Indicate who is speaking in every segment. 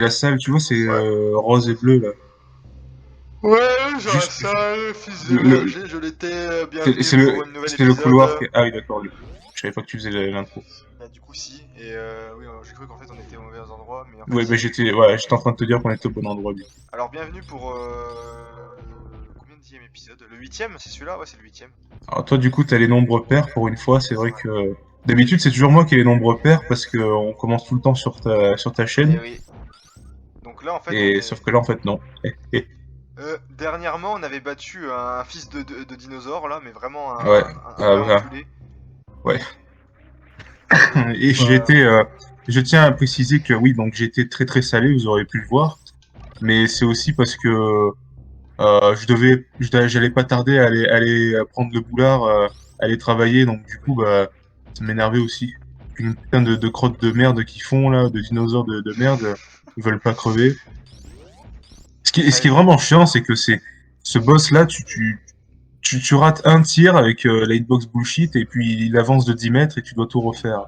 Speaker 1: La salle, tu vois, c'est
Speaker 2: Ouais.
Speaker 1: rose et bleu, là.
Speaker 2: Ouais, genre
Speaker 1: Juste,
Speaker 2: ça, le fils de
Speaker 1: le,
Speaker 2: berger, je l'étais, bienvenue
Speaker 1: c'est
Speaker 2: pour un nouvel
Speaker 1: c'est le
Speaker 2: épisode.
Speaker 1: couloir qui est... Ah oui, d'accord. Je savais pas que tu faisais l'intro.
Speaker 2: Bah, du coup, si, et oui, j'ai cru qu'en fait on était au mauvais endroit, mais en fait
Speaker 1: Ouais, bah
Speaker 2: si.
Speaker 1: j'étais en train de te dire qu'on était au bon endroit, du coup.
Speaker 2: Alors, bienvenue pour le combien de dixième épisode? Le huitième, c'est celui-là? Ouais, c'est le huitième.
Speaker 1: Alors toi, du coup, t'as les nombres pairs pour une fois. C'est vrai
Speaker 2: Ouais.
Speaker 1: que d'habitude, c'est toujours moi qui ai les nombres pairs parce que on commence tout le temps sur ta
Speaker 2: Et
Speaker 1: chaîne.
Speaker 2: oui. Donc là, en fait, on
Speaker 1: Et
Speaker 2: est.
Speaker 1: sauf que là, en fait, non.
Speaker 2: Dernièrement, on avait battu un fils de dinosaure, là, mais vraiment
Speaker 1: Ouais.
Speaker 2: un vrai
Speaker 1: Ah,
Speaker 2: enculé.
Speaker 1: ouais.
Speaker 2: Du
Speaker 1: Et
Speaker 2: coup,
Speaker 1: j'ai été, je tiens à préciser que oui, donc j'ai été très très salé, vous aurez pu le voir. Mais c'est aussi parce que j'allais pas tarder à aller prendre le boulard, aller travailler. Donc du coup, bah, ça m'énervait aussi. Une putain de crottes de merde qu'ils font là, de dinosaures de merde, ils veulent pas crever. Ce qui est
Speaker 2: fallait.
Speaker 1: vraiment chiant, c'est que ce boss là, tu rates un tir avec la hitbox bullshit et puis il avance de 10 mètres et tu dois tout refaire.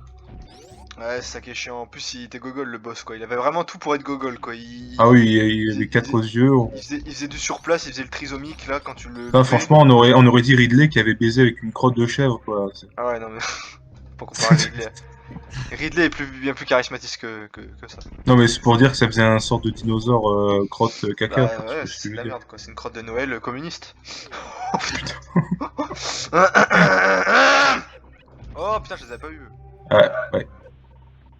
Speaker 2: Ouais, c'est ça qui est chiant. En plus, il était gogol le boss, quoi. Il avait vraiment tout pour être gogol, quoi.
Speaker 1: Ah oui, il
Speaker 2: Il
Speaker 1: avait
Speaker 2: faisait, il
Speaker 1: quatre
Speaker 2: faisait-
Speaker 1: yeux.
Speaker 2: il faisait du surplace, il faisait le trisomique, là, quand tu le
Speaker 1: Enfin,
Speaker 2: levais.
Speaker 1: franchement, on aurait dit Ridley qui avait baisé avec une crotte de chèvre, quoi.
Speaker 2: Ah ouais, non, mais pour comparer Ridley. Ridley est bien plus charismatique que ça.
Speaker 1: Non, mais c'est pour dire que ça faisait un sorte de dinosaure crotte caca,
Speaker 2: Bah
Speaker 1: quoi, tu
Speaker 2: ouais,
Speaker 1: vois ce que
Speaker 2: c'est
Speaker 1: je
Speaker 2: de
Speaker 1: veux
Speaker 2: la
Speaker 1: dire.
Speaker 2: merde, quoi. C'est une crotte de Noël communiste.
Speaker 1: Putain.
Speaker 2: Oh putain, je les avais pas eu.
Speaker 1: Ouais, ouais.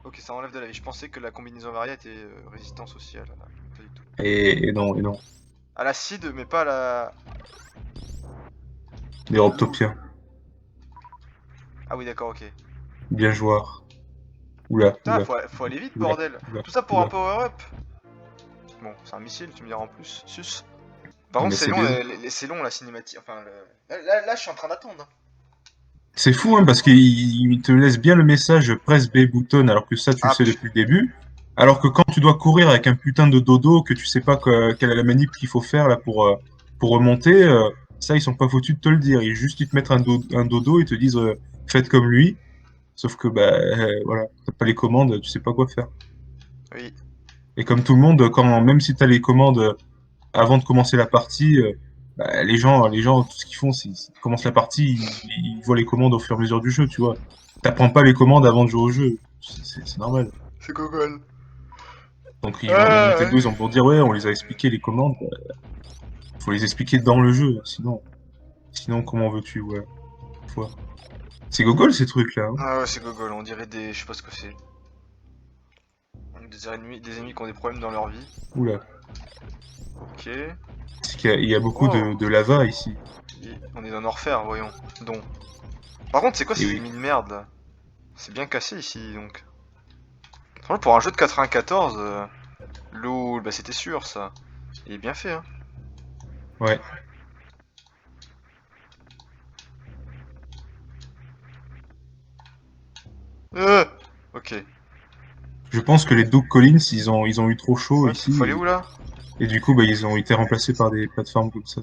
Speaker 2: Ok, ça enlève de la vie. Je pensais que la combinaison varia était résistance aussi à la. Pas du tout.
Speaker 1: Et non, et non.
Speaker 2: À l'acide, mais pas à la.
Speaker 1: Les
Speaker 2: L'eau.
Speaker 1: Robtopiens.
Speaker 2: Ah oui, d'accord, ok.
Speaker 1: Bien joueur. Oula,
Speaker 2: Putain,
Speaker 1: oula,
Speaker 2: faut aller vite,
Speaker 1: oula,
Speaker 2: bordel.
Speaker 1: oula,
Speaker 2: Tout ça pour un
Speaker 1: oula.
Speaker 2: power-up. Bon, c'est un missile, tu me diras en plus. Sus. Par
Speaker 1: Non,
Speaker 2: contre,
Speaker 1: mais
Speaker 2: c'est
Speaker 1: c'est
Speaker 2: long,
Speaker 1: bien.
Speaker 2: c'est long la cinématique. Enfin, là, je suis en train d'attendre.
Speaker 1: C'est fou, hein, parce qu'il te laisse bien le message press B button, alors que ça, tu le
Speaker 2: Ah,
Speaker 1: sais depuis le début. Alors que quand tu dois courir avec un putain de dodo, que tu sais pas quelle est la manip qu'il faut faire là pour remonter, ça, ils sont pas foutus de te le dire. Ils te mettent un dodo et te disent faites comme lui. Sauf que, bah, voilà, t'as pas les commandes, tu sais pas quoi faire.
Speaker 2: oui.
Speaker 1: Et comme tout le monde, même si t'as les commandes avant de commencer la partie, bah, les gens, tout ce qu'ils font, c'est s'ils commencent la partie, ils voient les commandes au fur et à mesure du jeu, tu vois. T'apprends pas les commandes avant de jouer au jeu. C'est normal.
Speaker 2: C'est Gogol.
Speaker 1: Donc ils vont
Speaker 2: Ah,
Speaker 1: t'aider, ils vont te dire, ouais, on les a expliqué les commandes. Bah, faut les expliquer dans le jeu, sinon comment veux-tu, ouais. Fois. C'est gogol ces trucs-là, hein.
Speaker 2: ah ouais, c'est Gogol. On dirait des. Je sais pas ce que c'est. Des ennemis qui ont des problèmes dans leur vie.
Speaker 1: Oula.
Speaker 2: Ok.
Speaker 1: C'est il y a beaucoup
Speaker 2: Oh.
Speaker 1: de lava ici.
Speaker 2: On est dans Enfer, voyons. Donc. Par contre, c'est quoi
Speaker 1: Et
Speaker 2: ces
Speaker 1: oui.
Speaker 2: ennemis de merde là? C'est bien cassé ici donc. Franchement, pour un jeu de 94, lol, bah c'était sûr ça. Il est bien fait, hein.
Speaker 1: Ouais.
Speaker 2: Euh Ok.
Speaker 1: Je pense que les Doug Collins, ils ont eu trop chaud
Speaker 2: What? Faut aller
Speaker 1: ici.
Speaker 2: où là?
Speaker 1: Et du coup, bah, ils ont été remplacés par des plateformes comme ça.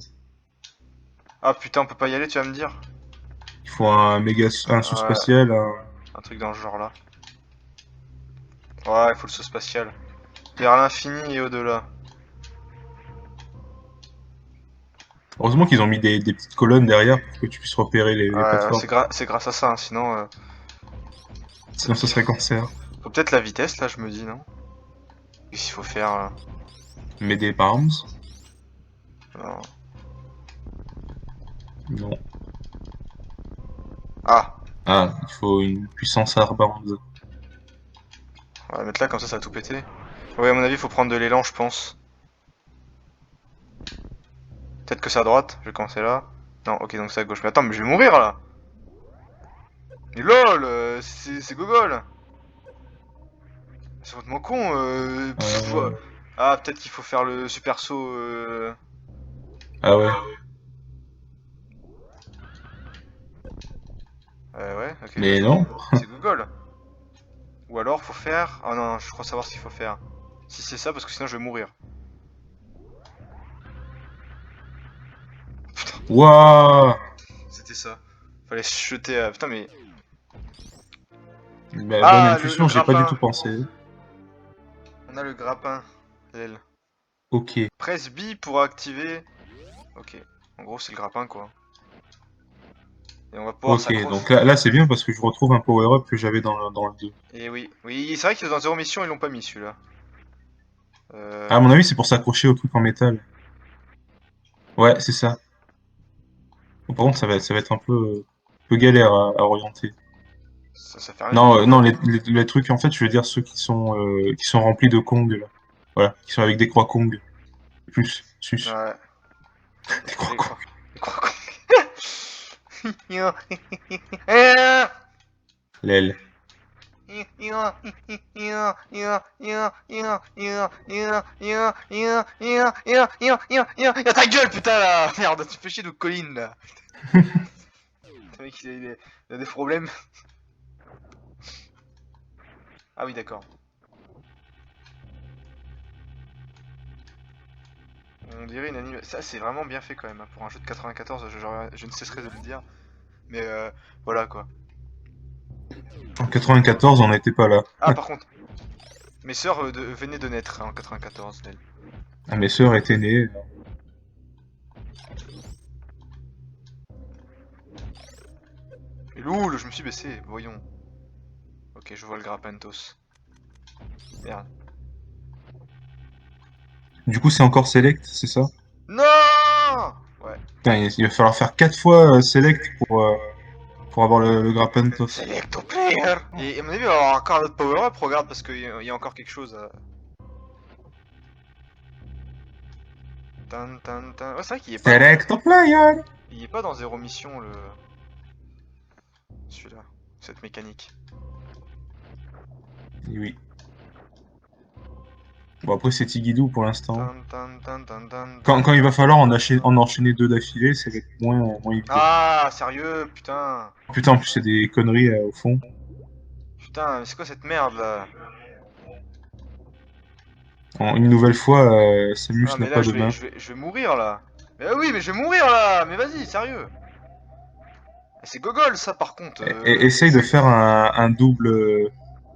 Speaker 2: Ah putain, on peut pas y aller, tu vas me dire?
Speaker 1: Il faut un
Speaker 2: Ouais,
Speaker 1: sous-spatial,
Speaker 2: un truc dans ce genre là. Ouais, il faut le saut spatial. Vers l'infini et au-delà.
Speaker 1: Heureusement qu'ils ont mis des petites colonnes derrière pour que tu puisses repérer les
Speaker 2: Ouais,
Speaker 1: plateformes.
Speaker 2: c'est grâce à ça, hein, sinon.
Speaker 1: Sinon, ce serait cancer.
Speaker 2: Faut peut-être la vitesse là, je me dis, non? Qu'est-ce qu'il faut faire là?
Speaker 1: Mais des arms?
Speaker 2: Non.
Speaker 1: Non.
Speaker 2: Ah!
Speaker 1: Ah, il faut une puissance Arband.
Speaker 2: On va la mettre là, comme ça va tout péter. Ouais, à mon avis, faut prendre de l'élan, je pense. Peut-être que c'est à droite, je vais commencer là. Non, ok, donc c'est à gauche. Mais attends, mais je vais mourir là! Mais lol! C'est gogol! C'est complètement con,
Speaker 1: Euh,
Speaker 2: Ah, peut-être qu'il faut faire le super saut,
Speaker 1: Ah ouais.
Speaker 2: Ouais, ok, bah
Speaker 1: Mais non.
Speaker 2: c'est Google. Ou alors, faut faire... Ah non, je crois savoir ce qu'il faut faire. Si c'est ça, parce que sinon je vais mourir.
Speaker 1: Waouh!
Speaker 2: C'était ça. Fallait se jeter à... Putain, mais...
Speaker 1: Bah, bonne
Speaker 2: Ah, le
Speaker 1: intuition, j'ai pas du tout
Speaker 2: grappin.
Speaker 1: pensé.
Speaker 2: On a le grappin. L'aile.
Speaker 1: Ok.
Speaker 2: Presse B pour activer. Ok. En gros, c'est le grappin, quoi. Et on va pouvoir
Speaker 1: Ok,
Speaker 2: s'accrocher.
Speaker 1: donc là c'est bien parce que je retrouve un power-up que j'avais dans le 2.
Speaker 2: Et oui. Oui, c'est vrai que dans Zéro Mission, ils l'ont pas mis, celui-là.
Speaker 1: À mon avis, c'est pour s'accrocher au truc en métal. Ouais, c'est ça. Bon, par contre, ça va être un peu galère à orienter.
Speaker 2: Ça fait rien du
Speaker 1: Non,
Speaker 2: tout.
Speaker 1: non, les trucs, en fait, je veux dire ceux qui sont remplis de Kong, là. Voilà, qui sont avec des croix Kong. Plus, sus.
Speaker 2: Ouais.
Speaker 1: Des croix
Speaker 2: Les
Speaker 1: Kong.
Speaker 2: croix. Les croix.
Speaker 1: L'aile.
Speaker 2: Ta gueule, putain, là. Merde, tu fais chier de Colline, là. Le mec, il a des problèmes. Ah oui, d'accord. On dirait une anime. Ça, c'est vraiment bien fait quand même. Hein. Pour un jeu de 94, je ne cesserai de le dire. Mais voilà quoi.
Speaker 1: En 94, on n'était pas là.
Speaker 2: Ah, par contre, mes sœurs venaient de naître hein, en 94. Elles.
Speaker 1: Ah, mes sœurs étaient nées.
Speaker 2: Et loul, je me suis baissé, voyons. Ok, je vois le Grappentos. Merde.
Speaker 1: Du coup, c'est encore select, c'est ça?
Speaker 2: Non. Ouais.
Speaker 1: Putain, il va falloir faire 4 fois select pour avoir le Grappentos.
Speaker 2: Select au player. Et à mon avis, il va y avoir encore un autre power-up. Regarde, parce qu'il y a encore quelque chose. Tan, tan, tan. Ouais, c'est vrai qu'il est pas dans.
Speaker 1: Select player!
Speaker 2: Il est pas dans Zéro Mission le. Celui-là. Cette mécanique.
Speaker 1: Et oui. Bon, après, c'est Tigidou pour l'instant.
Speaker 2: Tan, tan, tan, tan, tan,
Speaker 1: Quand il va
Speaker 2: tan.
Speaker 1: falloir en enchaîner deux d'affilée, ça va être moins évident.
Speaker 2: Ah, sérieux, putain.
Speaker 1: Putain, en plus, c'est des conneries au fond.
Speaker 2: Putain, mais c'est quoi cette merde là?
Speaker 1: Une nouvelle fois,
Speaker 2: Ah non,
Speaker 1: Samus n'a
Speaker 2: mais là,
Speaker 1: pas de main.
Speaker 2: je vais mourir là. Mais ah oui, mais je vais mourir là. Mais vas-y, sérieux. C'est gogol ça par contre.
Speaker 1: Essaye de faire un double.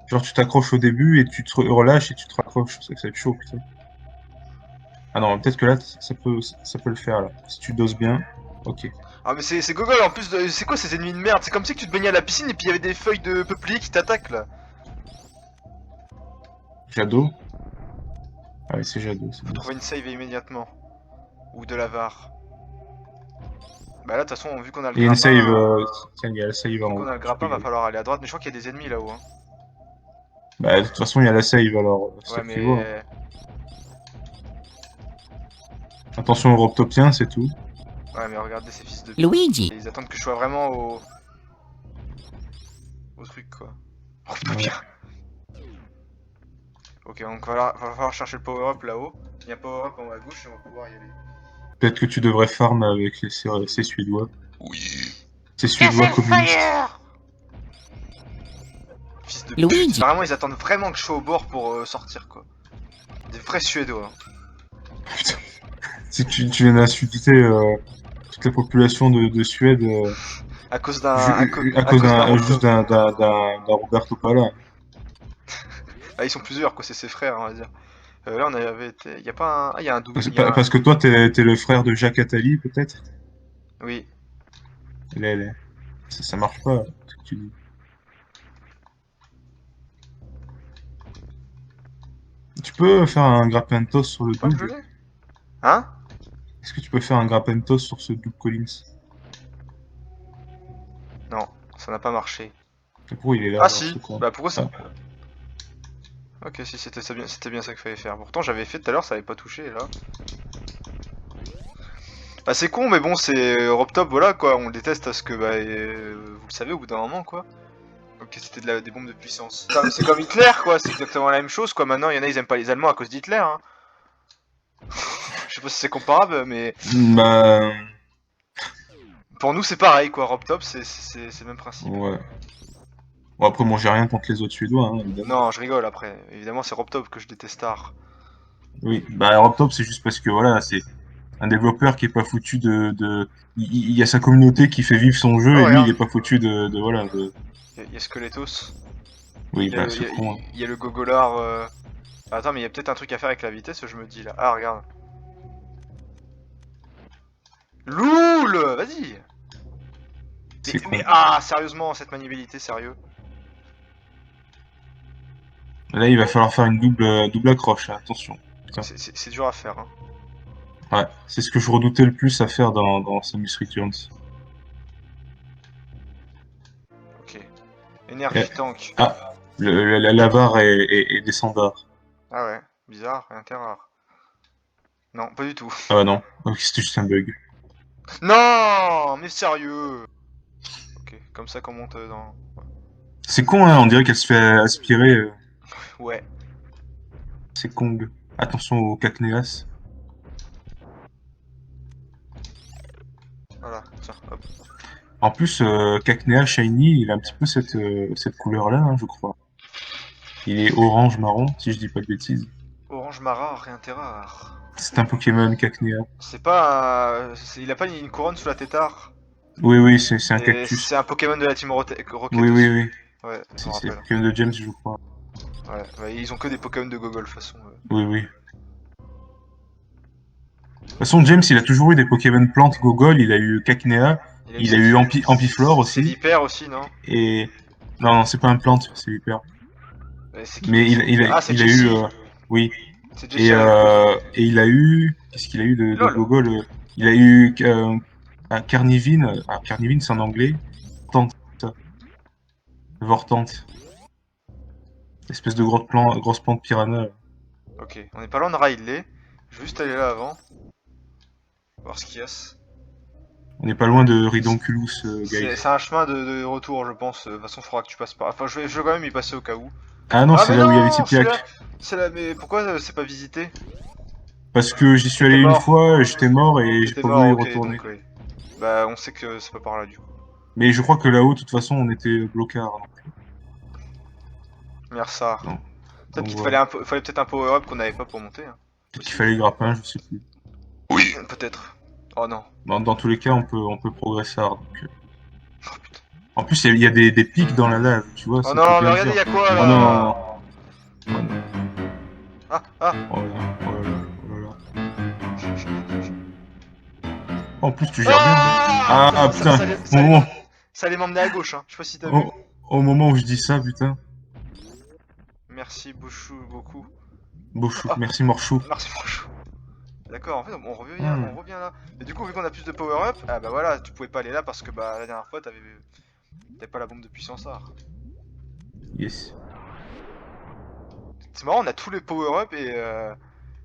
Speaker 1: Genre, tu t'accroches au début et tu te relâches et tu te raccroches. Ça va être chaud, putain. Ah non, peut-être que là, ça peut le faire, là. Si tu doses bien. Ok.
Speaker 2: Ah mais c'est gogol en plus. C'est quoi ces ennemis de merde? C'est comme si que tu te baignais à la piscine et puis il y avait des feuilles de peuplier qui t'attaquent là.
Speaker 1: Jado. Ah oui, c'est Jado, c'est
Speaker 2: Faut
Speaker 1: bien ça.
Speaker 2: trouver une save immédiatement. Ou de la var. Bah là de toute façon vu qu'on a le
Speaker 1: Et une
Speaker 2: grappin.
Speaker 1: save. Tiens, il y a la save en
Speaker 2: Vu qu'on
Speaker 1: haut.
Speaker 2: a le
Speaker 1: Tu peux
Speaker 2: grappin
Speaker 1: y
Speaker 2: va
Speaker 1: aller.
Speaker 2: falloir aller à droite. Mais je crois qu'il y a des ennemis là-haut. Hein.
Speaker 1: Bah, de toute façon, il y a la save, alors c'est ça
Speaker 2: Ouais
Speaker 1: que tu vois.
Speaker 2: mais.
Speaker 1: Attention au Robtopien, c'est tout.
Speaker 2: Ouais mais regardez ces fils de.
Speaker 3: Luigi.
Speaker 2: Ils attendent que je sois vraiment au truc quoi. Oh putain
Speaker 1: Ouais.
Speaker 2: bien. Ok donc va falloir chercher le power-up là-haut. Il y a un power-up en haut à gauche et on va pouvoir y aller.
Speaker 1: Peut-être que tu devrais farm avec ces Suédois.
Speaker 2: Oui.
Speaker 1: Ces Suédois communistes.
Speaker 2: Fils de pute.
Speaker 3: Luigi.
Speaker 2: Vraiment, ils attendent vraiment que je sois au bord pour sortir, quoi. Des vrais Suédois.
Speaker 1: Putain. Si tu viens d'insulter toute la population de Suède
Speaker 2: À cause d'un.
Speaker 1: à
Speaker 2: À
Speaker 1: cause
Speaker 2: cause d'un
Speaker 1: juste
Speaker 2: Robtop.
Speaker 1: d'un Roberto Pala.
Speaker 2: Ah, ils sont plusieurs, quoi. C'est ses frères, on va dire. Là, on avait été. Y a pas un. Ah, y a un double.
Speaker 1: Parce que toi, t'es le frère de Jacques Attali, peut-être?
Speaker 2: Oui.
Speaker 1: Là, ça marche pas, ce que tu dis. Tu peux faire un Grappentos sur le
Speaker 2: Je crois que je
Speaker 1: double?
Speaker 2: l'ai. Hein?
Speaker 1: Est-ce que tu peux faire un Grappentos sur ce double Collins?
Speaker 2: Non, ça n'a pas marché.
Speaker 1: Et pourquoi il est là,
Speaker 2: Ah,
Speaker 1: alors,
Speaker 2: si.
Speaker 1: ce con?
Speaker 2: Bah, pourquoi ça.
Speaker 1: Ah,
Speaker 2: Ok, si, c'était bien ça qu'il fallait faire. Pourtant, j'avais fait tout à l'heure, ça avait pas touché, là. Bah, c'est con, mais bon, c'est Robtop, voilà, quoi. On le déteste parce que, bah, vous le savez, au bout d'un moment, quoi. Ok, c'était des bombes de puissance. C'est comme Hitler, quoi, c'est exactement la même chose, quoi. Maintenant, il y en a, ils aiment pas les Allemands à cause d'Hitler, hein. Je sais pas si c'est comparable, mais
Speaker 1: bah,
Speaker 2: pour nous, c'est pareil, quoi. Robtop, c'est le même principe.
Speaker 1: ouais. Bon, après, moi, j'ai rien contre les autres Suédois, hein, évidemment.
Speaker 2: Non, je rigole après. Évidemment, c'est Robtop que je déteste tard.
Speaker 1: Oui, bah, Robtop, c'est juste parce que, voilà, c'est un développeur qui est pas foutu il y a sa communauté qui fait vivre son jeu,
Speaker 2: Oh,
Speaker 1: et lui, il
Speaker 2: regarde,
Speaker 1: est pas foutu voilà,
Speaker 2: il y a Squeletos.
Speaker 1: Oui,
Speaker 2: Il y a
Speaker 1: bah,
Speaker 2: le,
Speaker 1: ce con.
Speaker 2: il y a le Gogolard. Attends, mais il y a peut-être un truc à faire avec la vitesse, je me dis là. Ah, regarde. Loul! Vas-y!
Speaker 1: C'est con.
Speaker 2: Ah, sérieusement, cette maniabilité, sérieux.
Speaker 1: Là, il va falloir faire une double accroche, là, attention. Putain.
Speaker 2: C'est dur à faire, hein.
Speaker 1: Ouais, c'est ce que je redoutais le plus à faire dans Samus Returns.
Speaker 2: Ok.
Speaker 1: Et-
Speaker 2: Énergie tank.
Speaker 1: Ah, la barre est descendard.
Speaker 2: Ah ouais, bizarre, rien de rare. Non, pas du tout.
Speaker 1: Ah bah non, ok, c'était juste un bug.
Speaker 2: Non, mais sérieux. Ok, comme ça qu'on monte dans...
Speaker 1: C'est con, hein, on dirait qu'elle se fait aspirer.
Speaker 2: Ouais.
Speaker 1: C'est Kong. Attention au Cacneas.
Speaker 2: Voilà, tiens, hop.
Speaker 1: En plus, Cacnea Shiny, il a un petit peu cette couleur-là, hein, je crois. Il est orange-marron, si je dis pas de bêtises.
Speaker 2: Orange Mara, rien de rare.
Speaker 1: C'est un Pokémon Cacnea.
Speaker 2: C'est pas il a pas une couronne sous la tétare.
Speaker 1: Oui, oui, c'est un
Speaker 2: Et
Speaker 1: cactus.
Speaker 2: c'est un Pokémon de la Team Rocket
Speaker 1: Oui, oui,
Speaker 2: aussi.
Speaker 1: oui.
Speaker 2: Ouais, je me
Speaker 1: C'est
Speaker 2: rappelle.
Speaker 1: Pokémon de James, je crois.
Speaker 2: Ouais, ouais, ils ont que des Pokémon de Gogol de toute façon.
Speaker 1: Oui, oui. De toute façon, James, il a toujours eu des Pokémon plantes Gogol. Il a eu Cacnea,
Speaker 2: Il a eu
Speaker 1: il a eu Ampiflore
Speaker 2: c'est
Speaker 1: aussi.
Speaker 2: l'hyper aussi, non?
Speaker 1: Et... Non, non, c'est pas un plante, c'est hyper.
Speaker 2: C'est qui
Speaker 1: Mais
Speaker 2: Ah, c'est
Speaker 1: il a eu...
Speaker 2: Jessie.
Speaker 1: oui.
Speaker 2: C'est Jessie avec Pokémon.
Speaker 1: Et il a eu... Qu'est-ce qu'il a eu de
Speaker 2: LOL.
Speaker 1: Gogol Il a eu un Carnivine. Ah, Carnivine, c'est en anglais. Vortante, ça. Vortante. Espèce de grosse plante piranha.
Speaker 2: Ok, on est pas loin de Riley. Je vais juste aller là avant. Voir ce qu'il y a.
Speaker 1: On n'est pas loin de Ridonculus, guys.
Speaker 2: C'est un chemin de retour, je pense. De toute façon, faudra que tu passes par. Enfin, je vais quand même y passer au cas où.
Speaker 1: Ah non,
Speaker 2: Ah,
Speaker 1: c'est
Speaker 2: mais
Speaker 1: là où il y a les
Speaker 2: non! C'est là!
Speaker 1: Tipiak.
Speaker 2: C'est là, mais pourquoi c'est pas visité?
Speaker 1: Parce que j'y suis allé
Speaker 2: T'es
Speaker 1: une
Speaker 2: mort.
Speaker 1: fois, j'étais mort et j'ai
Speaker 2: T'étais
Speaker 1: pas
Speaker 2: mort,
Speaker 1: voulu y
Speaker 2: ok,
Speaker 1: retourner.
Speaker 2: donc oui. Bah, on sait que c'est pas par là du coup.
Speaker 1: Mais je crois que là-haut, de toute façon, on était blocard.
Speaker 2: Mersar.
Speaker 1: Donc,
Speaker 2: Peut-être
Speaker 1: donc
Speaker 2: qu'il te
Speaker 1: voilà.
Speaker 2: fallait peut-être un power-up qu'on n'avait pas pour monter. Hein.
Speaker 1: Peut-être qu'il
Speaker 2: Possible.
Speaker 1: fallait grappin, je sais plus.
Speaker 2: Oui, peut-être. Oh non.
Speaker 1: Dans tous les cas, on peut progresser hard. Donc,
Speaker 2: Oh putain.
Speaker 1: en plus, il y a des pics dans la lave, tu vois,
Speaker 2: Oh
Speaker 1: ça peut
Speaker 2: non, mais
Speaker 1: bien
Speaker 2: regardez,
Speaker 1: dire.
Speaker 2: y'a quoi
Speaker 1: Oh non,
Speaker 2: là?
Speaker 1: oh non,
Speaker 2: Ah, ah.
Speaker 1: oh là, oh là là, oh là là. En plus, tu gères bien, hein.
Speaker 2: Ah,
Speaker 1: Ah putain, au
Speaker 2: ça allait
Speaker 1: moment,
Speaker 2: ça allait m'emmener à gauche, hein. Je sais pas si t'as vu.
Speaker 1: au, au moment où je dis ça, putain.
Speaker 2: Merci beaucoup.
Speaker 1: Beauchou,
Speaker 2: Ah,
Speaker 1: merci Morchou.
Speaker 2: merci Franchou. D'accord, en fait,
Speaker 1: Hmm,
Speaker 2: on revient là. Et du coup, vu qu'on a plus de power-up, ah bah voilà, tu pouvais pas aller là parce que bah la dernière fois, t'avais pas la bombe de puissance rare.
Speaker 1: yes.
Speaker 2: C'est marrant, on a tous les power-up et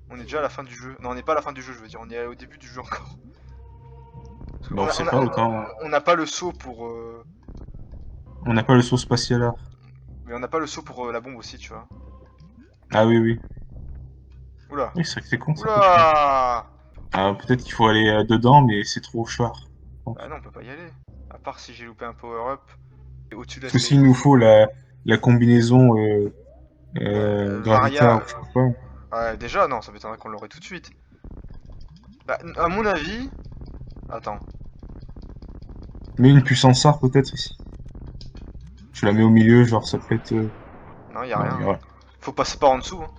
Speaker 2: on est déjà à la fin du jeu. Non, on n'est pas à la fin du jeu, je veux dire, on est au début du jeu encore. Parce
Speaker 1: Bon,
Speaker 2: qu'on
Speaker 1: c'est pas autant.
Speaker 2: on n'a pas le saut pour.
Speaker 1: On n'a pas le saut spatial là.
Speaker 2: Mais on n'a pas le saut pour la bombe aussi, tu vois.
Speaker 1: Ah oui, oui.
Speaker 2: Oula.
Speaker 1: Oui, c'est vrai que c'est con ça, putain.
Speaker 2: Oula.
Speaker 1: Ah, peut-être qu'il faut aller dedans, mais c'est trop cher.
Speaker 2: Bah non, on peut pas y aller. À part si j'ai loupé un power-up au-dessus de la
Speaker 1: Parce que s'il
Speaker 2: stage.
Speaker 1: nous faut la combinaison Gravita ou
Speaker 2: Varia.
Speaker 1: je sais pas quoi.
Speaker 2: Ouais, déjà, non, ça m'étonnerait qu'on l'aurait tout de suite. Bah, à mon avis. Attends.
Speaker 1: Mais une puissance rare peut-être ici. Je la mets au milieu, genre ça peut être.
Speaker 2: Non, y a
Speaker 1: Non,
Speaker 2: rien.
Speaker 1: il y a rien.
Speaker 2: Faut passer par en dessous. Hein.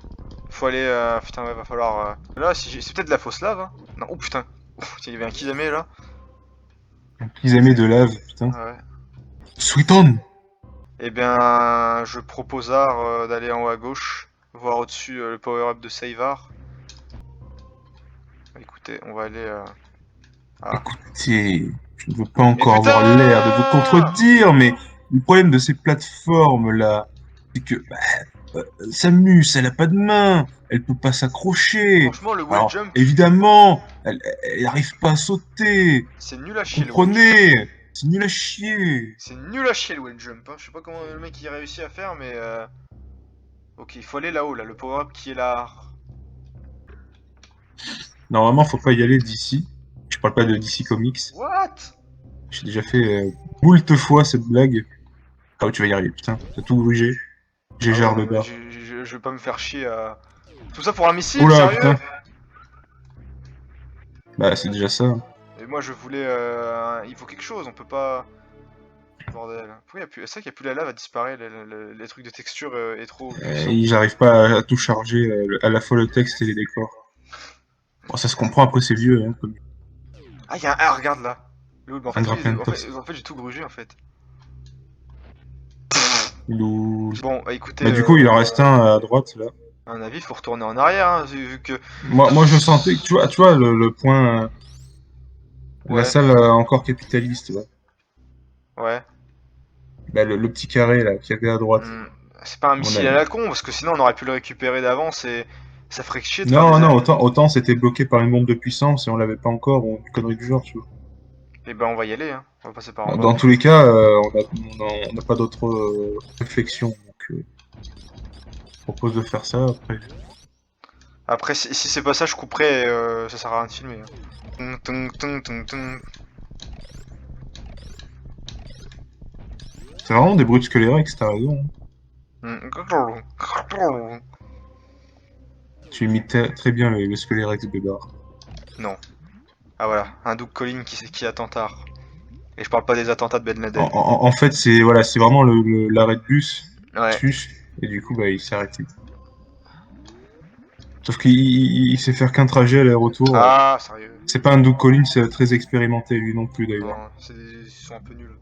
Speaker 2: Faut aller. Putain, ouais, va falloir. Là, si c'est peut-être de la fausse lave. Hein. Non, oh putain. Il y avait un Kizame là.
Speaker 1: Ils aimaient de lave, putain.
Speaker 2: Ouais.
Speaker 1: Sweet on!
Speaker 2: Eh bien, je propose d'aller en haut à gauche, voir au-dessus le power-up de Seivar. Écoutez, on va aller. Ah.
Speaker 1: Écoutez, je ne veux pas
Speaker 2: Mais
Speaker 1: encore avoir l'air de vous
Speaker 2: putain!
Speaker 1: contredire, mais le problème de ces plateformes là, c'est que Samus, elle a pas de main, elle peut pas s'accrocher.
Speaker 2: Franchement, le wall
Speaker 1: Alors,
Speaker 2: jump,
Speaker 1: évidemment, elle arrive pas à sauter.
Speaker 2: c'est nul à chier le wall jump.
Speaker 1: Comprenez? C'est nul à chier.
Speaker 2: C'est nul à chier le wall jump. Hein. Je sais pas comment le mec il a réussi à faire, mais. Ok, il faut aller là-haut, là, le power-up qui est là.
Speaker 1: Normalement, faut pas y aller d'ici. Je parle pas de DC Comics.
Speaker 2: What?
Speaker 1: J'ai déjà fait moult fois cette blague. Ah, oh, tu vas y arriver, putain. T'as tout grugé. J'ai
Speaker 2: Ah ouais,
Speaker 1: genre
Speaker 2: non,
Speaker 1: de
Speaker 2: mais
Speaker 1: barre.
Speaker 2: je vais pas me faire chier à. Tout ça pour un missile,
Speaker 1: Oula,
Speaker 2: sérieux?
Speaker 1: putain. Bah, c'est déjà ça.
Speaker 2: Et moi je voulais. Il faut quelque chose, on peut pas. Bordel. Pourquoi y a plus... C'est vrai qu'il n'y a plus la lave à disparaître, les trucs de texture est trop puissant.
Speaker 1: Ils n'arrivent pas à tout charger, à la fois le texte et les décors. Bon, ça se comprend, après c'est vieux, hein, comme
Speaker 2: Ah, il y a un... Ah, regarde là. Lol, bah,
Speaker 1: un grappin de toast.
Speaker 2: en fait j'ai tout grugé en fait.
Speaker 1: Lou-
Speaker 2: Bon, bah, écoutez,
Speaker 1: Bah, du coup, il en reste un à droite, là.
Speaker 2: à un avis, faut retourner en arrière, hein, vu que...
Speaker 1: Moi, je sentais que, tu vois le point, la
Speaker 2: Ouais,
Speaker 1: salle encore capitaliste, là.
Speaker 2: ouais.
Speaker 1: Bah, le petit carré, là, qu'il y avait à droite.
Speaker 2: Hmm, c'est pas un
Speaker 1: On
Speaker 2: missile à
Speaker 1: a...
Speaker 2: la con, parce que sinon on aurait pu le récupérer d'avance et ça ferait chier de faire
Speaker 1: Non,
Speaker 2: des
Speaker 1: non,
Speaker 2: allers.
Speaker 1: autant c'était bloqué par une bombe de puissance et on l'avait pas encore, ou une connerie du genre, tu vois.
Speaker 2: Et ben on va y aller, hein. On va passer par en bas.
Speaker 1: Dans tous les cas, on n'a pas d'autre réflexion, donc je propose de faire ça, après.
Speaker 2: Après, si c'est pas ça, je couperai, ça sert à rien de filmer. Hein. Tung, tung, tung, tung.
Speaker 1: C'est vraiment des bruits de Scalerex, t'as raison.
Speaker 2: Hmm.
Speaker 1: Tu imites très bien le Scalerex Bébard.
Speaker 2: Non. Ah voilà, un Doug Collin qui attend tard. Et je parle pas des attentats de Ben Laden.
Speaker 1: En fait, c'est voilà, c'est vraiment l'arrêt de bus,
Speaker 2: Ouais.
Speaker 1: sus, et du coup, bah, il s'est arrêté. Sauf qu'il sait faire qu'un trajet aller-retour.
Speaker 2: Ah, sérieux.
Speaker 1: C'est pas un Doug Collins très expérimenté, lui non plus, d'ailleurs.
Speaker 2: Non, ils sont un peu nuls.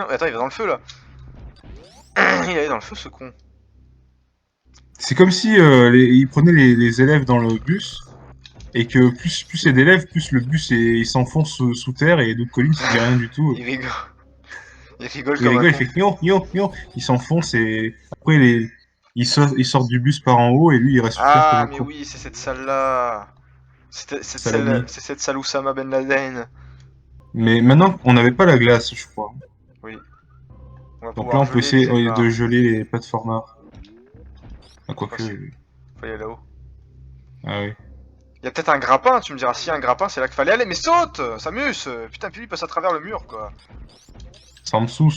Speaker 2: Attends, il va dans le feu là. Il est dans le feu ce con.
Speaker 1: C'est comme si il prenait les élèves dans le bus, et que plus il y a d'élèves, plus le bus il s'enfonce sous terre, et Doug Collins, il dit rien du tout.
Speaker 2: Il rigole. Il rigole
Speaker 1: Il
Speaker 2: comme un
Speaker 1: rigole, il
Speaker 2: con.
Speaker 1: fait gnon, gnon, gnon. Il s'enfonce et après il sort du bus par en haut et lui il reste sous terre comme
Speaker 2: Ah,
Speaker 1: un
Speaker 2: mais
Speaker 1: con.
Speaker 2: oui, c'est cette salle là.
Speaker 1: Salami.
Speaker 2: C'est cette salle Oussama Ben Laden.
Speaker 1: Mais maintenant, on n'avait pas la glace, je crois.
Speaker 2: Oui. On va
Speaker 1: Donc là,
Speaker 2: pouvoir
Speaker 1: on peut
Speaker 2: geler les
Speaker 1: essayer de
Speaker 2: calmars.
Speaker 1: geler les plateformers. Ah,
Speaker 2: Pourquoi
Speaker 1: quoique.
Speaker 2: c'est... Faut y aller là-haut.
Speaker 1: Ah oui.
Speaker 2: Il y a peut-être un grappin, tu me diras si y a un grappin, c'est là qu'il fallait aller, mais saute Samus Putain, puis lui passe à travers le mur, quoi.
Speaker 1: C'est en dessous.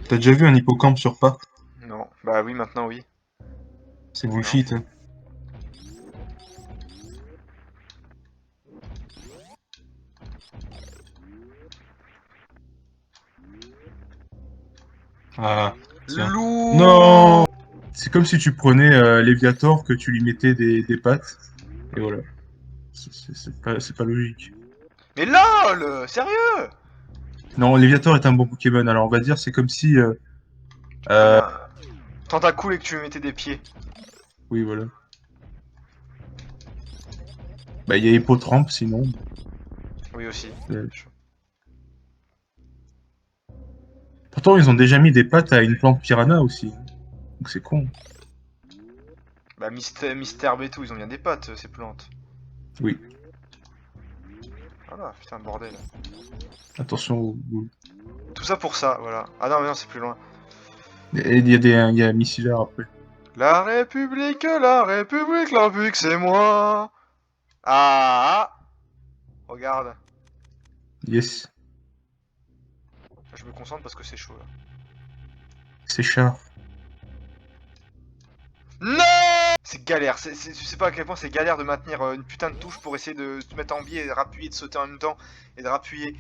Speaker 1: T'as déjà vu un hippocampe sur Parc?
Speaker 2: Non, bah oui, maintenant oui.
Speaker 1: C'est
Speaker 2: Non.
Speaker 1: bullshit. Hein. Ah, tiens.
Speaker 2: Loup.
Speaker 1: Non! C'est comme si tu prenais Léviator, que tu lui mettais des pattes. Et voilà. C'est pas logique.
Speaker 2: Mais LOL Sérieux
Speaker 1: Non, Léviator est un bon Pokémon. Alors on va dire, c'est comme si.
Speaker 2: Tu prenais un tentacule et que tu lui mettais des pieds.
Speaker 1: Oui, voilà. Bah, il y a Hippotrampe sinon.
Speaker 2: Oui, aussi.
Speaker 1: Euh, Pourtant, ils ont déjà mis des pattes à une plante piranha aussi. Donc c'est con.
Speaker 2: Bah, Mystère et tout, ils ont bien des pattes, ces plantes.
Speaker 1: Oui.
Speaker 2: Voilà, putain, bordel.
Speaker 1: Attention
Speaker 2: Tout ça pour ça, voilà. Ah non, mais non, c'est plus loin.
Speaker 1: Et il y a Missilar après.
Speaker 2: La République, la République, c'est moi. Ah, regarde.
Speaker 1: Yes.
Speaker 2: Je me concentre parce que c'est chaud là.
Speaker 1: C'est Char.
Speaker 2: Non. C'est galère, tu sais pas à quel point c'est galère de maintenir une putain de touche pour essayer de se mettre en biais et de rappuyer, de sauter en même temps et de rappuyer.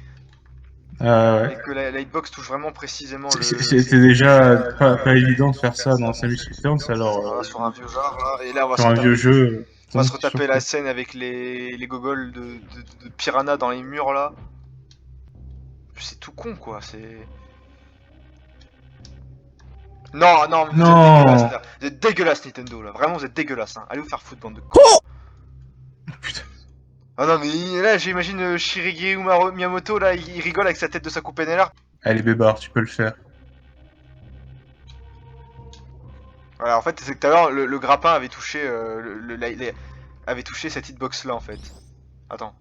Speaker 1: Ouais.
Speaker 2: Et que la hitbox touche vraiment précisément le.
Speaker 1: C'était déjà pas évident de faire ça dans Samus Returns, alors
Speaker 2: Voilà, sur un vieux genre là. Et là, on va
Speaker 1: sur
Speaker 2: se
Speaker 1: un vieux
Speaker 2: retaper,
Speaker 1: jeu,
Speaker 2: on va se
Speaker 1: c'est
Speaker 2: retaper
Speaker 1: sûr
Speaker 2: la scène avec les gogoles de piranha dans les murs là. C'est tout con quoi, c'est. Non, non, mais vous êtes dégueulasse
Speaker 1: Non.
Speaker 2: là. Vous êtes dégueulasse Nintendo là. Vraiment, vous êtes dégueulasse. Hein. Allez vous faire foutre, bande de cons.
Speaker 1: Putain.
Speaker 2: Ah non, mais là, j'imagine Shirigeru Miyamoto là, il rigole avec sa tête de Saku Penellar.
Speaker 1: Allez, Bébar, tu peux le faire.
Speaker 2: Voilà, en fait, c'est que tout à l'heure, le grappin avait touché, avait touché cette hitbox là en fait. Attends.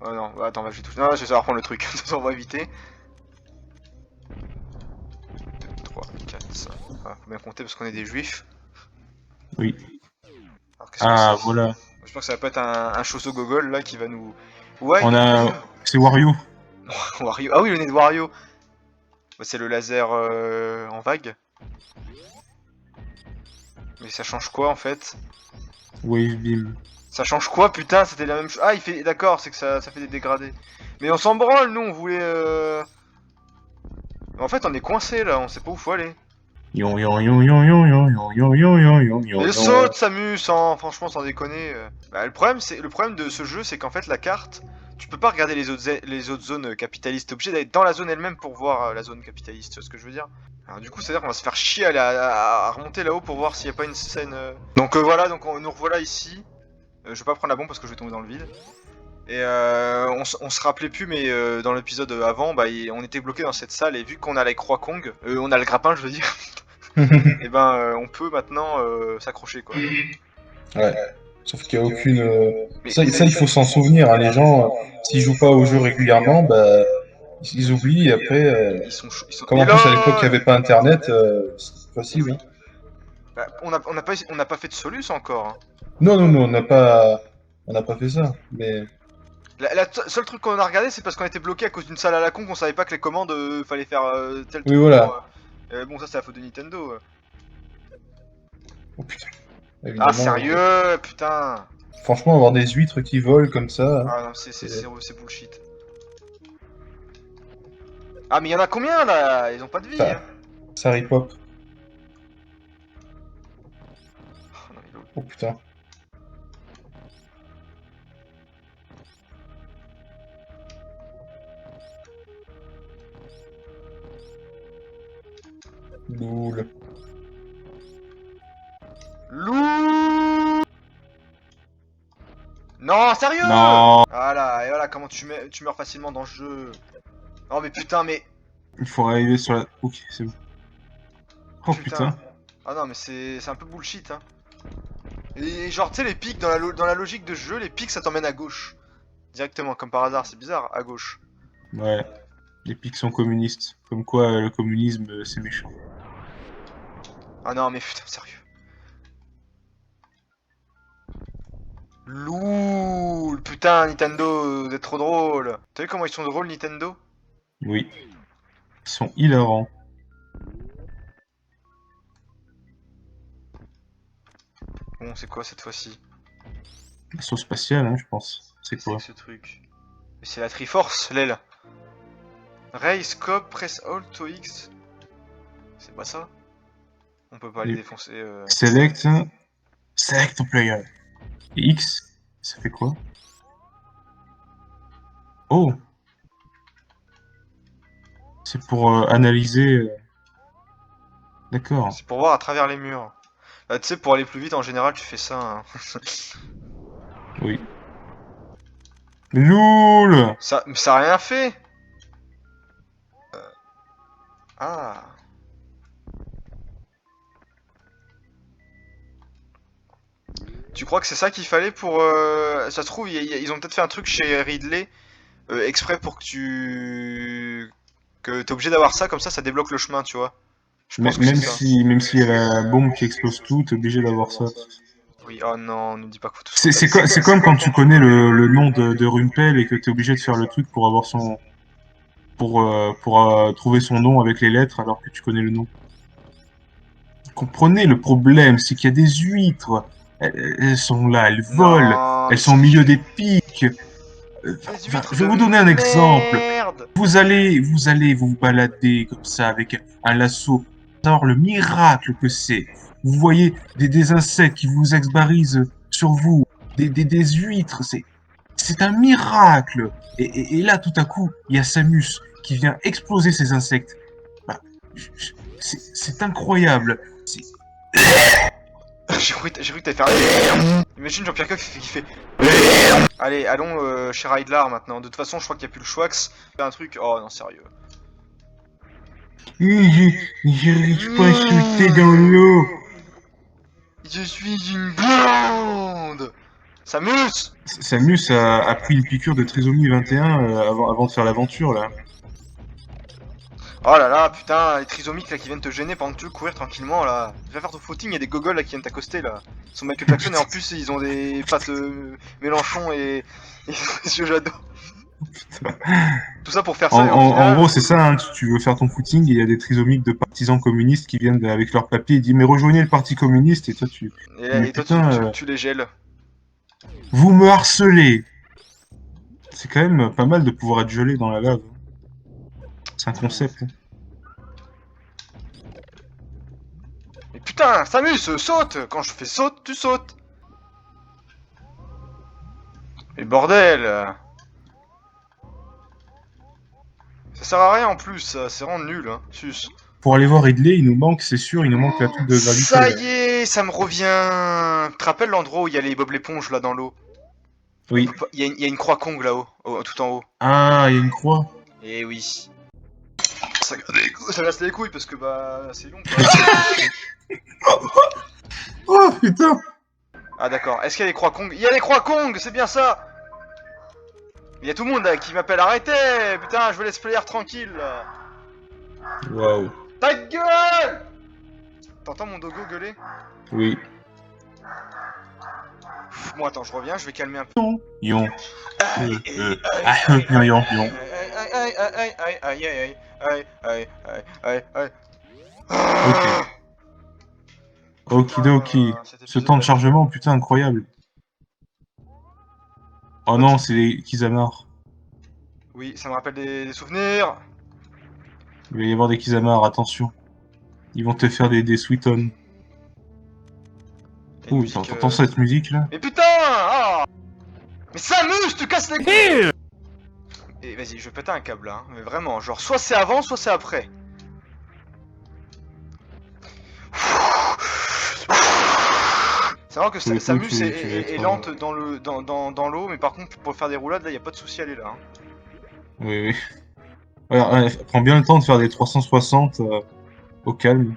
Speaker 2: Oh non, attends, je vais toucher. Non, je vais savoir prendre le truc. On va éviter. 2, 3, 4, 5. Voilà, faut bien compter parce qu'on est des juifs.
Speaker 1: Oui.
Speaker 2: Alors, qu'est-ce que
Speaker 1: Ah,
Speaker 2: c'est?
Speaker 1: voilà.
Speaker 2: Je pense que ça va pas être un Choso Gogol là qui va nous. Ouais,
Speaker 1: On a... C'est Wario.
Speaker 2: Wario. Ah oui, le nez de Wario. Bah, c'est le laser en vague. Mais ça change quoi en fait?
Speaker 1: Wave Beam.
Speaker 2: Ça change quoi putain? C'était la même chose. Ah il fait. D'accord, c'est que ça fait des dégradés. Mais on s'en branle nous, on voulait En fait on est coincé là, on sait pas où faut aller.
Speaker 1: Yon yon yon yon yon yon yon yon yon yon yon yon
Speaker 2: Mais
Speaker 1: yon.
Speaker 2: saute Samus, hein, franchement sans déconner. Bah, le problème de ce jeu c'est qu'en fait la carte, tu peux pas regarder les autres zones capitalistes. T'es obligé d'aller dans la zone elle-même pour voir la zone capitaliste, tu vois ce que je veux dire? Alors, du coup c'est à dire qu'on va se faire chier à remonter là-haut pour voir s'il y a pas une scène. Donc voilà, donc nous revoilà ici. Je vais pas prendre la bombe parce que je vais tomber dans le vide. Et on se rappelait plus, mais dans l'épisode avant, bah, on était bloqué dans cette salle et vu qu'on a les croix Kong, on a le grappin, je veux dire, et ben on peut maintenant s'accrocher quoi.
Speaker 3: Ouais. Sauf qu'il n'y a aucune.
Speaker 2: Mais-
Speaker 3: Ça, il faut s'en souvenir. Hein. Les gens, s'ils jouent pas au jeu régulièrement, bah, ils oublient. Et après,
Speaker 2: Ils sont...
Speaker 3: comme
Speaker 2: Et
Speaker 3: en plus à
Speaker 2: là,
Speaker 3: l'époque il n'y avait pas Internet, c'est facile. Hein.
Speaker 2: bah, on n'a pas fait de Solus encore. Hein.
Speaker 3: Non, on n'a pas fait ça. Mais
Speaker 2: Seul truc qu'on a regardé, c'est parce qu'on était bloqué à cause d'une salle à la con qu'on savait pas que les commandes fallait faire tel truc.
Speaker 3: oui, voilà.
Speaker 2: Bon, ça c'est la faute de Nintendo.
Speaker 3: Oh putain.
Speaker 2: Ah
Speaker 3: Évidemment.
Speaker 2: sérieux, putain.
Speaker 3: Franchement, avoir des huîtres qui volent comme ça.
Speaker 2: Ah non, c'est bullshit. Ah mais il y en a combien là? Ils ont pas de vie.
Speaker 3: Ça,
Speaker 2: Hein.
Speaker 3: ça ripop.
Speaker 2: Oh, non, mais lol.
Speaker 3: Oh putain. Loul.
Speaker 2: Loup. Non, sérieux.
Speaker 1: Non,
Speaker 2: Voilà, et voilà comment tu meurs facilement dans le jeu. Non mais putain, mais...
Speaker 1: il faut arriver sur la. Ok, c'est bon. Oh putain.
Speaker 2: Ah non mais c'est un peu bullshit hein. Et genre tu sais les pics dans la logique de jeu, les pics ça t'emmène à gauche. Directement, comme par hasard, c'est bizarre, à gauche.
Speaker 1: Ouais. Les pics sont communistes. Comme quoi, le communisme, c'est méchant.
Speaker 2: Ah non mais putain, sérieux. Loul, putain Nintendo, vous êtes trop drôle. T'as vu comment ils sont drôles Nintendo?
Speaker 1: Oui. Ils sont hilarants.
Speaker 2: Bon, c'est quoi cette fois-ci?
Speaker 1: L'assaut spatial, hein, je pense. C'est quoi?
Speaker 2: que ce truc? Mais c'est la Triforce, l'aile. Ray, Scope, Press Alt, to X. C'est pas ça? On peut pas les
Speaker 1: Et-
Speaker 2: défoncer.
Speaker 1: Select. Select player. Et X, ça fait quoi? Oh! C'est pour analyser. D'accord.
Speaker 2: C'est pour voir à travers les murs. Tu sais, pour aller plus vite, en général, tu fais ça. Hein.
Speaker 1: Oui. Loul!
Speaker 2: Ça a rien fait. Ah. Tu crois que c'est ça qu'il fallait pour... Ça se trouve, ils ont peut-être fait un truc chez Ridley exprès pour que tu... Que t'es obligé d'avoir ça, comme ça débloque le chemin, tu vois. Je pense que c'est ça.
Speaker 1: Même s'il y a la bombe qui explose tout, t'es obligé d'avoir ça.
Speaker 2: Oui, oh non, ne dis pas que faut tout
Speaker 1: C'est comme quand tu connais le nom de Rumpel et que t'es obligé de faire le truc pour avoir son... pour trouver son nom avec les lettres alors que tu connais le nom. Comprenez le problème, c'est qu'il y a des huîtres. Elles sont là, elles volent,
Speaker 2: Non,
Speaker 1: elles sont au milieu des pics. Enfin, je vais vous donner un exemple.
Speaker 2: Merde.
Speaker 1: Vous allez vous balader comme ça avec un lasso, savoir le miracle que c'est. Vous voyez des insectes qui vous exbarisent sur vous, des huîtres, c'est un miracle. Et là, tout à coup, il y a Samus qui vient exploser ces insectes. Bah, c'est incroyable.
Speaker 2: J'ai cru que t'allais faire... Imagine Jean-Pierre Coff qui fait... Allez, allons chez Raidlar maintenant. De toute façon, je crois qu'il n'y a plus le Schwax. Fait un truc... Oh non, sérieux.
Speaker 1: J'arrive pas à sauter dans l'eau.
Speaker 2: Je suis une blonde. Samus.
Speaker 1: Samus a pris une piqûre de trisomie 21 avant de faire l'aventure là.
Speaker 2: Oh là là, putain, les trisomiques là qui viennent te gêner pendant que tu veux courir tranquillement là. Va faire ton footing, il y a des gogoles là qui viennent t'accoster là. Ils sont Michael Jackson et en plus ils ont des pattes Mélenchon et des yeux Jadot. Tout ça pour faire
Speaker 1: En,
Speaker 2: ça et au
Speaker 1: en
Speaker 2: final...
Speaker 1: gros, c'est ça, hein, tu veux faire ton footing et il y a des trisomiques de partisans communistes qui viennent avec leur papier et disent mais rejoignez le parti communiste et toi tu... Mais
Speaker 2: Et toi
Speaker 1: putain,
Speaker 2: tu les gèles.
Speaker 1: vous me harcelez! C'est quand même pas mal de pouvoir être gelé dans la lave. C'est un concept. Hein.
Speaker 2: Mais putain, Samus, saute! Quand je fais saute, tu sautes! Mais bordel! Ça sert à rien en plus, ça, c'est vraiment nul, hein. Sus.
Speaker 1: Pour aller voir Ridley, il nous manque, c'est sûr, il nous manque la touche de gravité.
Speaker 2: Ça
Speaker 1: Là.
Speaker 2: y est, ça me revient! Tu te rappelles l'endroit où il y a les Bob l'éponge là dans l'eau?
Speaker 1: Oui.
Speaker 2: Il y a une croix Kong là-haut, tout en haut.
Speaker 1: Ah, il y a une croix.
Speaker 2: Eh oui. Ça casse les couilles parce que bah c'est long quoi.
Speaker 1: Oh putain!
Speaker 2: Ah d'accord, est-ce qu'il y a des croix Kong? Il y a des croix Kong, c'est bien ça! Il y a tout le monde là qui m'appelle arrêtez! Putain, je veux laisse player tranquille là.
Speaker 1: Waouh.
Speaker 2: Ta gueule! T'entends mon dogo gueuler?
Speaker 1: Oui.
Speaker 2: Bon attends, je reviens, je vais calmer un peu.
Speaker 1: Yon.
Speaker 2: Aïe,
Speaker 1: Yon.
Speaker 2: aïe, aïe, aïe, aïe, aïe, aïe, aïe, aïe, aïe, aïe.
Speaker 1: Ok. Okidoki. Ce temps de chargement, putain, incroyable. Oh non, c'est les Kizamar.
Speaker 2: Oui, ça me rappelle des souvenirs.
Speaker 1: Il va y avoir des Kizamar, attention. Ils vont te faire des sweet-on.
Speaker 2: Il y a une
Speaker 1: Ouh,
Speaker 2: musique,
Speaker 1: t'entends cette musique là?
Speaker 2: Mais putain! Ah mais Samus, tu casses les couilles! Et vas-y, je vais péter un câble là, hein. Mais vraiment, genre soit c'est avant, soit c'est après. C'est vrai que
Speaker 1: Tous les coups,
Speaker 2: Samus
Speaker 1: tu vas
Speaker 2: est
Speaker 1: être,
Speaker 2: lente dans l'eau, mais par contre pour faire des roulades là, y a pas de souci, elle est là. Hein.
Speaker 1: Oui. Ouais, prends bien le temps de faire des 360 au calme.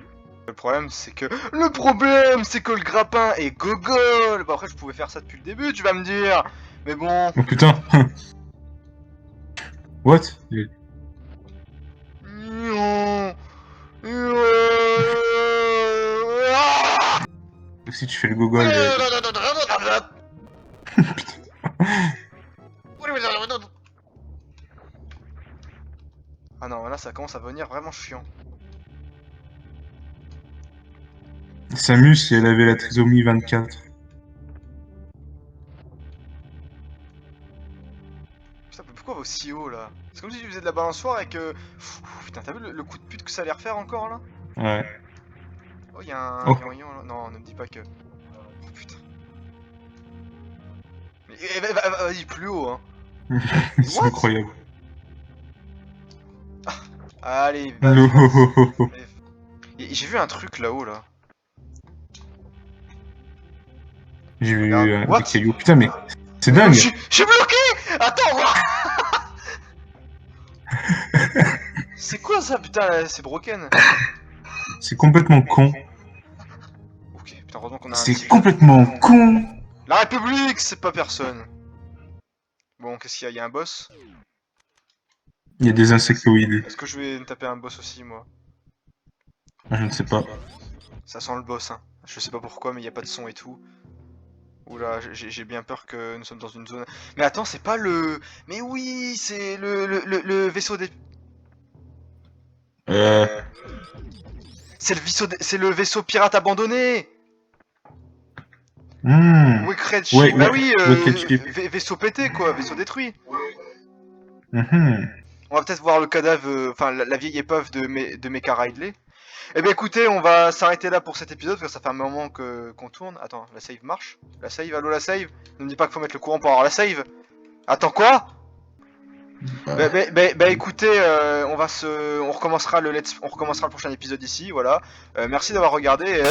Speaker 2: Le problème c'est que le grappin est gogol. Bah après je pouvais faire ça depuis le début, tu vas me dire. Mais bon.
Speaker 1: Oh putain! What? Si tu fais le gogol.
Speaker 2: Ah non, là ça commence à devenir vraiment chiant.
Speaker 1: Samus, si elle avait la trisomie 24.
Speaker 2: Putain, mais pourquoi va aussi haut là? C'est comme si tu faisais de la balançoire et que. Putain, t'as vu le coup de pute que ça allait refaire encore là?
Speaker 1: Ouais.
Speaker 2: Oh, y'a un
Speaker 1: Oh.
Speaker 2: rayon là. Non, ne me dis pas que. Oh putain. Mais vas-y, plus haut hein.
Speaker 1: C'est
Speaker 2: What?
Speaker 1: incroyable.
Speaker 2: Allez,
Speaker 1: No.
Speaker 2: vas-y. J'ai vu un truc là-haut là.
Speaker 1: J'ai vu
Speaker 2: Regarde. What?
Speaker 1: des cailloux. Putain, mais c'est dingue!
Speaker 2: Je suis bloqué! Attends, quoi? C'est quoi ça, putain, là, c'est broken.
Speaker 1: C'est complètement con.
Speaker 2: Ok, putain, heureusement qu'on a un
Speaker 1: C'est
Speaker 2: tigre.
Speaker 1: complètement con!
Speaker 2: La République, c'est pas personne. Bon, qu'est-ce qu'il y a? Il y a un boss?
Speaker 1: Il y a des insectoïdes.
Speaker 2: Est-ce que je vais me taper un boss aussi, moi?
Speaker 1: Je ne sais pas.
Speaker 2: Ça sent le boss, hein. Je sais pas pourquoi, mais il y a pas de son et tout. Oula, j'ai bien peur que nous sommes dans une zone... Mais attends, c'est pas le... Mais oui, c'est le vaisseau des... C'est le vaisseau pirate abandonné. Wicked Ship.
Speaker 1: Ouais,
Speaker 2: Bah oui,
Speaker 1: Wicked Ship.
Speaker 2: vaisseau pété quoi, vaisseau détruit.
Speaker 1: Mhm.
Speaker 2: On va peut-être voir le cadavre, enfin la vieille épave de Mecha Ridley. Eh bien écoutez, on va s'arrêter là pour cet épisode, parce que ça fait un moment qu'on tourne. Attends, la save marche? La save, allô la save? Ne me dis pas qu'il faut mettre le courant pour avoir la save. Attends quoi? Bah écoutez, on recommencera le prochain épisode ici, voilà. Merci d'avoir regardé.